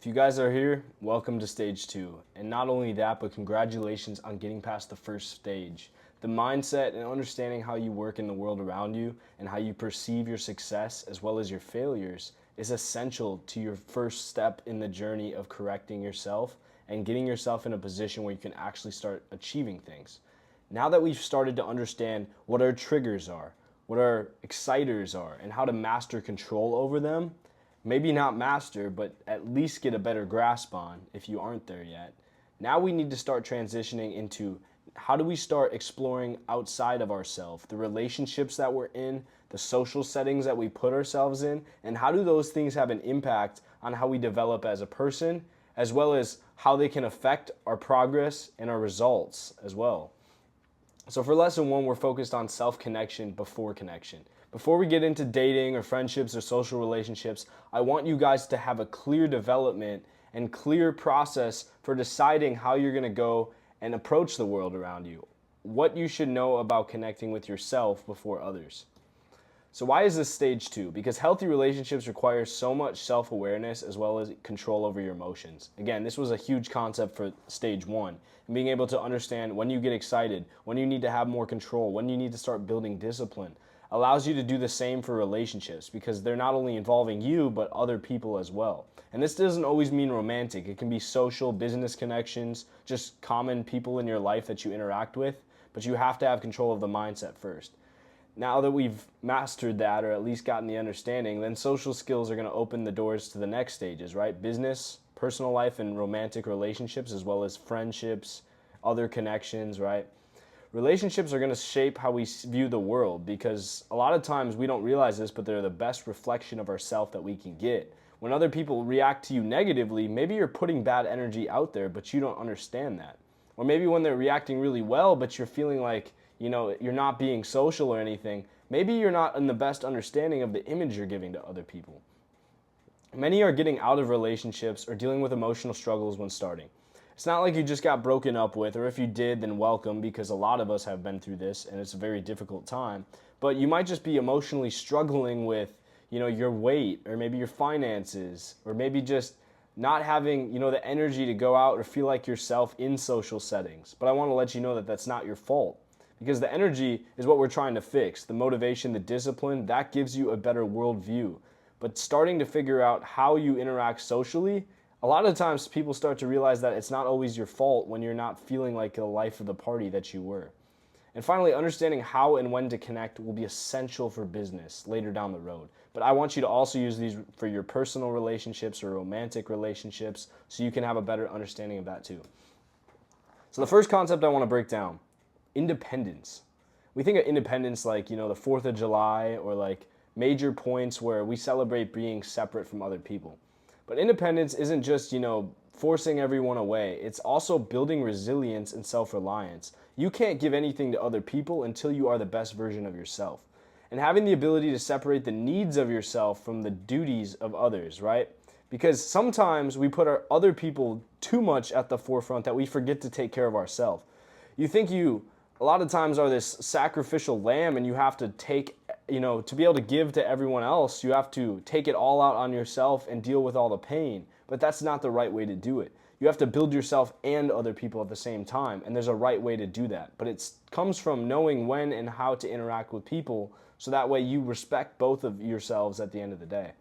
If you guys are here, welcome to stage 2. And not only that, but congratulations on getting past the first stage. The mindset and understanding how you work in the world around you and how you perceive your success as well as your failures is essential to your first step in the journey of correcting yourself and getting yourself in a position where you can actually start achieving things. Now that we've started to understand what our triggers are, what our exciters are, and how to master control over them, maybe not master, but at least get a better grasp on if you aren't there yet. Now we need to start transitioning into how do we start exploring outside of ourselves, the relationships that we're in, the social settings that we put ourselves in, and how do those things have an impact on how we develop as a person, as well as how they can affect our progress and our results as well. So for lesson 1, we're focused on self-connection before connection. Before we get into dating or friendships or social relationships, I want you guys to have a clear development and clear process for deciding how you're going to go and approach the world around you. What you should know about connecting with yourself before others. So why is this stage 2? Because healthy relationships require so much self-awareness as well as control over your emotions. Again, this was a huge concept for stage 1. And being able to understand when you get excited, when you need to have more control, when you need to start building discipline, allows you to do the same for relationships because they're not only involving you, but other people as well. And this doesn't always mean romantic. It can be social, business connections, just common people in your life that you interact with, but you have to have control of the mindset first. Now that we've mastered that, or at least gotten the understanding, then social skills are going to open the doors to the next stages, right? Business, personal life, and romantic relationships, as well as friendships, other connections, right? Relationships are going to shape how we view the world because a lot of times we don't realize this, but they're the best reflection of ourselves that we can get. When other people react to you negatively, maybe you're putting bad energy out there, but you don't understand that. Or maybe when they're reacting really well, but you're feeling like, you're not being social or anything, maybe you're not in the best understanding of the image you're giving to other people. Many are getting out of relationships or dealing with emotional struggles when starting. It's not like you just got broken up with, or if you did, then welcome, because a lot of us have been through this and it's a very difficult time. But you might just be emotionally struggling with, your weight, or maybe your finances, or maybe just not having, the energy to go out or feel like yourself in social settings. But I want to let you know that that's not your fault. Because the energy is what we're trying to fix. The motivation, the discipline, that gives you a better worldview. But starting to figure out how you interact socially, a lot of times people start to realize that it's not always your fault when you're not feeling like the life of the party that you were. And finally, understanding how and when to connect will be essential for business later down the road. But I want you to also use these for your personal relationships or romantic relationships so you can have a better understanding of that too. So the first concept I want to break down, independence. We think of independence like, the 4th of July or like major points where we celebrate being separate from other people. But independence isn't just, forcing everyone away. It's also building resilience and self-reliance. You can't give anything to other people until you are the best version of yourself. And having the ability to separate the needs of yourself from the duties of others, right? Because sometimes we put our other people too much at the forefront that we forget to take care of ourselves. You think you a lot of times are this sacrificial lamb and you have to take, to be able to give to everyone else, you have to take it all out on yourself and deal with all the pain. But that's not the right way to do it. You have to build yourself and other people at the same time, and there's a right way to do that. But it comes from knowing when and how to interact with people so that way you respect both of yourselves at the end of the day.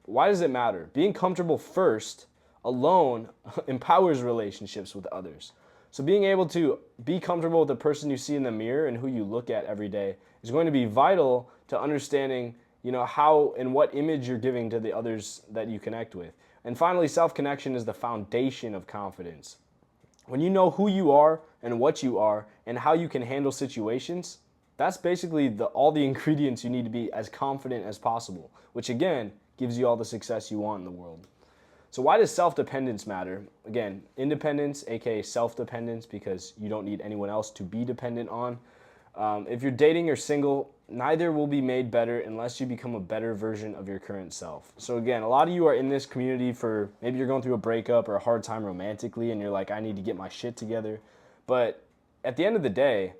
But why does it matter? Being comfortable first, alone, empowers relationships with others. So being able to be comfortable with the person you see in the mirror and who you look at every day is going to be vital to understanding, how and what image you're giving to the others that you connect with. And finally, self-connection is the foundation of confidence. When you know who you are and what you are and how you can handle situations, that's basically all the ingredients you need to be as confident as possible, which again gives you all the success you want in the world. So why does self-dependence matter? Again, independence, aka self-dependence, because you don't need anyone else to be dependent on. If you're dating or single, neither will be made better unless you become a better version of your current self. So again, a lot of you are in this community for maybe you're going through a breakup or a hard time romantically and you're like, I need to get my shit together. But at the end of the day,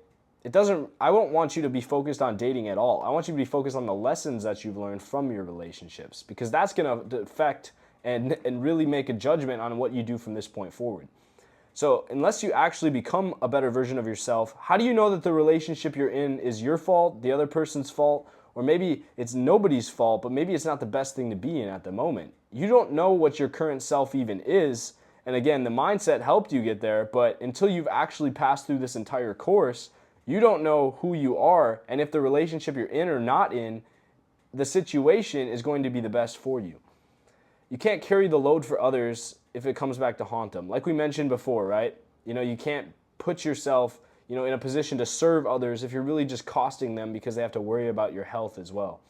I won't want you to be focused on dating at all. I want you to be focused on the lessons that you've learned from your relationships because that's going to affect and really make a judgment on what you do from this point forward. So unless you actually become a better version of yourself, how do you know that the relationship you're in is your fault, the other person's fault, or maybe it's nobody's fault, but maybe it's not the best thing to be in at the moment? You don't know what your current self even is. And again, the mindset helped you get there, but until you've actually passed through this entire course, you don't know who you are and if the relationship you're in or not in, the situation is going to be the best for you. You can't carry the load for others if it comes back to haunt them. Like we mentioned before, right? You can't put yourself, in a position to serve others if you're really just costing them because they have to worry about your health as well.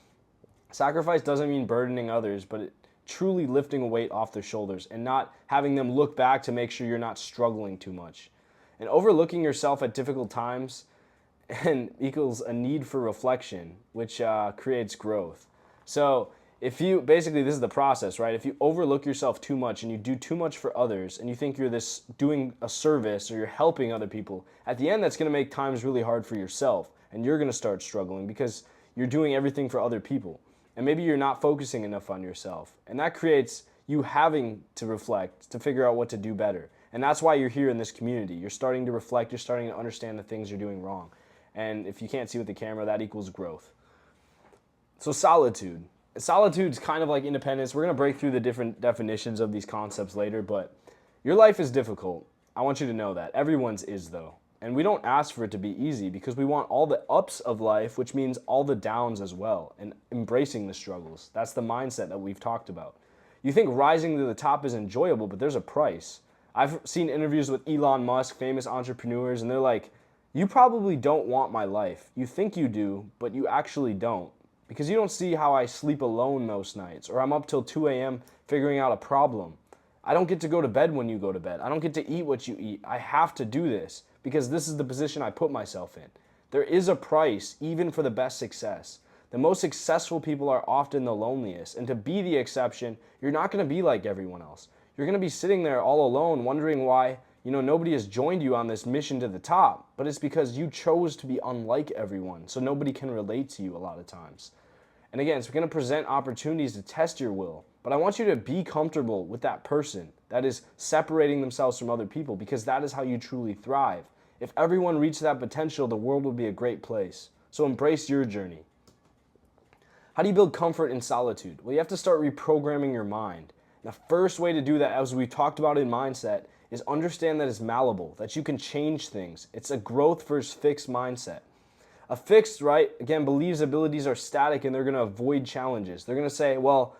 Sacrifice doesn't mean burdening others, but truly lifting a weight off their shoulders and not having them look back to make sure you're not struggling too much. And overlooking yourself at difficult times and equals a need for reflection, which creates growth. So this is the process, right? If you overlook yourself too much and you do too much for others and you think you're doing a service or you're helping other people, at the end that's going to make times really hard for yourself and you're going to start struggling because you're doing everything for other people. And maybe you're not focusing enough on yourself. And that creates you having to reflect to figure out what to do better. And that's why you're here in this community. You're starting to reflect, you're starting to understand the things you're doing wrong. And if you can't see with the camera, that equals growth. So solitude. Solitude's kind of like independence. We're going to break through the different definitions of these concepts later, but your life is difficult. I want you to know that. Everyone's is, though. And we don't ask for it to be easy because we want all the ups of life, which means all the downs as well, and embracing the struggles. That's the mindset that we've talked about. You think rising to the top is enjoyable, but there's a price. I've seen interviews with Elon Musk, famous entrepreneurs, and they're like, you probably don't want my life. You think you do, but you actually don't. Because you don't see how I sleep alone most nights, or I'm up till 2 a.m. figuring out a problem. I don't get to go to bed when you go to bed. I don't get to eat what you eat. I have to do this because this is the position I put myself in. There is a price, even for the best success. The most successful people are often the loneliest, and to be the exception, you're not going to be like everyone else. You're going to be sitting there all alone wondering why nobody has joined you on this mission to the top, but it's because you chose to be unlike everyone, so nobody can relate to you a lot of times. And again, it's going to present opportunities to test your will, but I want you to be comfortable with that person that is separating themselves from other people, because that is how you truly thrive. If everyone reached that potential, the world would be a great place. So embrace your journey. How do you build comfort in solitude? Well, you have to start reprogramming your mind. The first way to do that, as we talked about in mindset, is understand that it's malleable, that you can change things. It's a growth versus fixed mindset. A fixed, right, again, believes abilities are static and they're going to avoid challenges. They're going to say, well,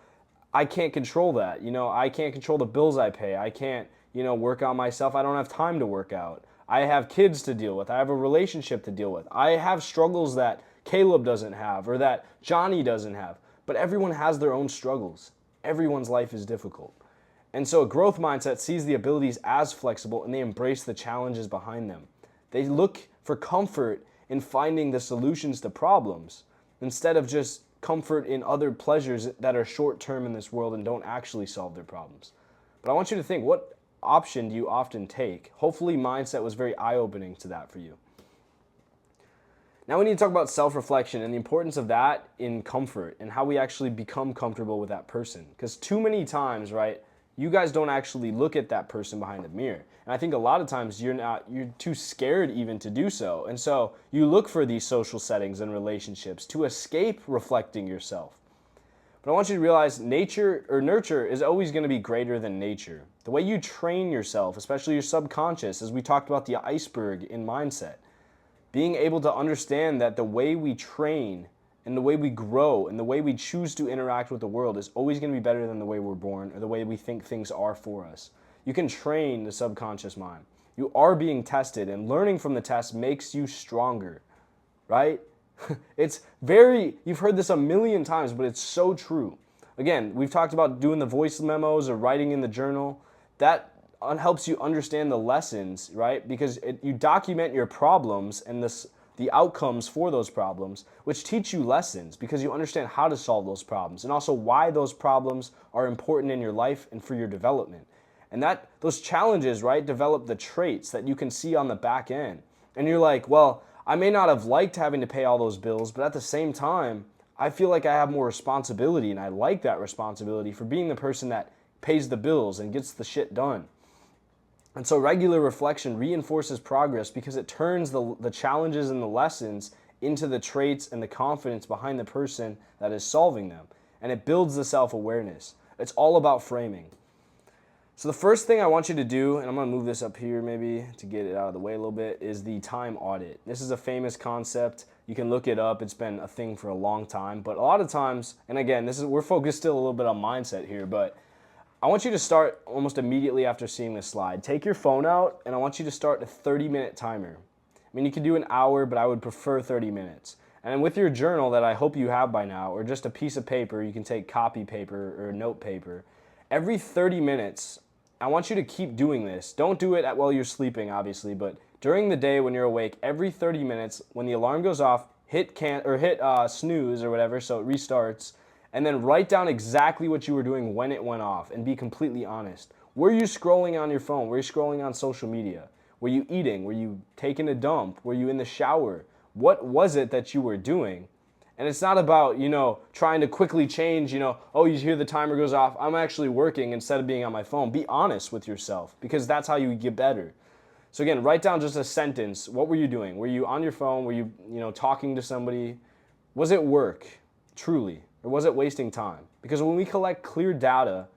I can't control that. I can't control the bills I pay. I can't, work on myself. I don't have time to work out. I have kids to deal with. I have a relationship to deal with. I have struggles that Caleb doesn't have or that Johnny doesn't have. But everyone has their own struggles. Everyone's life is difficult. And so a growth mindset sees the abilities as flexible and they embrace the challenges behind them. They look for comfort in finding the solutions to problems instead of just comfort in other pleasures that are short-term in this world and don't actually solve their problems. But I want you to think, what option do you often take? Hopefully mindset was very eye-opening to that for you. Now we need to talk about self-reflection and the importance of that in comfort and how we actually become comfortable with that person. Because too many times, right, you guys don't actually look at that person behind the mirror. And I think a lot of times you're too scared even to do so. And so you look for these social settings and relationships to escape reflecting yourself. But I want you to realize nurture is always going to be greater than nature. The way you train yourself, especially your subconscious, as we talked about the iceberg in mindset, being able to understand that the way we train and the way we grow and the way we choose to interact with the world is always going to be better than the way we're born or the way we think things are for us. You can train the subconscious mind. You are being tested, and learning from the test makes you stronger, right? You've heard this a million times, but it's so true. Again, we've talked about doing the voice memos or writing in the journal. That helps you understand the lessons, right? Because you document your problems and the outcomes for those problems, which teach you lessons because you understand how to solve those problems and also why those problems are important in your life and for your development. And those challenges, right, develop the traits that you can see on the back end. And you're like, well, I may not have liked having to pay all those bills, but at the same time, I feel like I have more responsibility and I like that responsibility for being the person that pays the bills and gets the shit done. And so regular reflection reinforces progress because it turns the challenges and the lessons into the traits and the confidence behind the person that is solving them. And it builds the self-awareness. It's all about framing. So the first thing I want you to do, and I'm going to move this up here maybe to get it out of the way a little bit, is the time audit. This is a famous concept. You can look it up. It's been a thing for a long time. But a lot of times, and again, we're focused still a little bit on mindset here, but I want you to start almost immediately after seeing this slide. Take your phone out, and I want you to start a 30-minute timer. I mean, you could do an hour, but I would prefer 30 minutes. And with your journal that I hope you have by now, or just a piece of paper, you can take copy paper or note paper. Every 30 minutes, I want you to keep doing this. Don't do it while you're sleeping, obviously, but during the day when you're awake, every 30 minutes, when the alarm goes off, hit snooze or whatever, so it restarts, and then write down exactly what you were doing when it went off and be completely honest. Were you scrolling on your phone? Were you scrolling on social media? Were you eating? Were you taking a dump? Were you in the shower? What was it that you were doing? And it's not about, trying to quickly change, oh, you hear the timer goes off, I'm actually working instead of being on my phone. Be honest with yourself because that's how you get better. So again, write down just a sentence. What were you doing? Were you on your phone? Were you, talking to somebody? Was it work, truly? Or was it wasting time? Because when we collect clear data,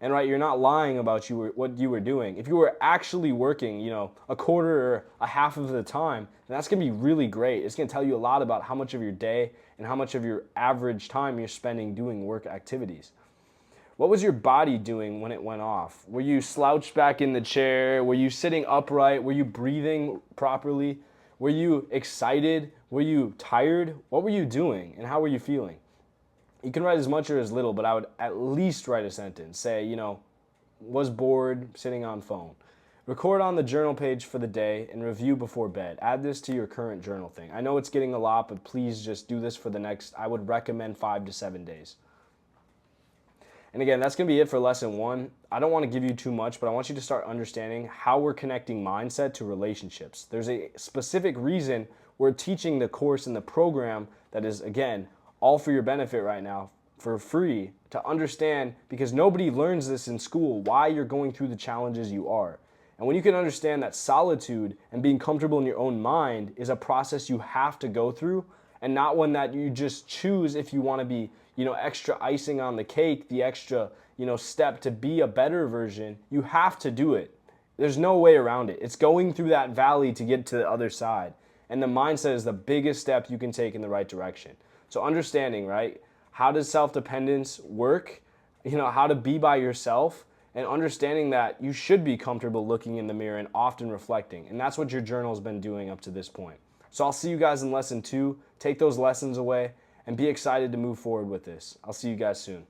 and you're not lying about what you were doing. If you were actually working, a quarter or a half of the time, then that's going to be really great. It's going to tell you a lot about how much of your day and how much of your average time you're spending doing work activities. What was your body doing when it went off? Were you slouched back in the chair? Were you sitting upright? Were you breathing properly? Were you excited? Were you tired? What were you doing and how were you feeling? You can write as much or as little, but I would at least write a sentence. Say, was bored, sitting on phone. Record on the journal page for the day and review before bed. Add this to your current journal thing. I know it's getting a lot, but please just do this for the next, I would recommend 5 to 7 days. And again, that's going to be it for lesson 1. I don't want to give you too much, but I want you to start understanding how we're connecting mindset to relationships. There's a specific reason we're teaching the course and the program that is, again, all for your benefit right now, for free, to understand, because nobody learns this in school, why you're going through the challenges you are. And when you can understand that solitude and being comfortable in your own mind is a process you have to go through, and not one that you just choose if you want to be, extra icing on the cake, the extra, step to be a better version, you have to do it. There's no way around it. It's going through that valley to get to the other side. And the mindset is the biggest step you can take in the right direction. So understanding, right, how does self-dependence work, how to be by yourself, and understanding that you should be comfortable looking in the mirror and often reflecting. And that's what your journal's been doing up to this point. So I'll see you guys in lesson 2. Take those lessons away and be excited to move forward with this. I'll see you guys soon.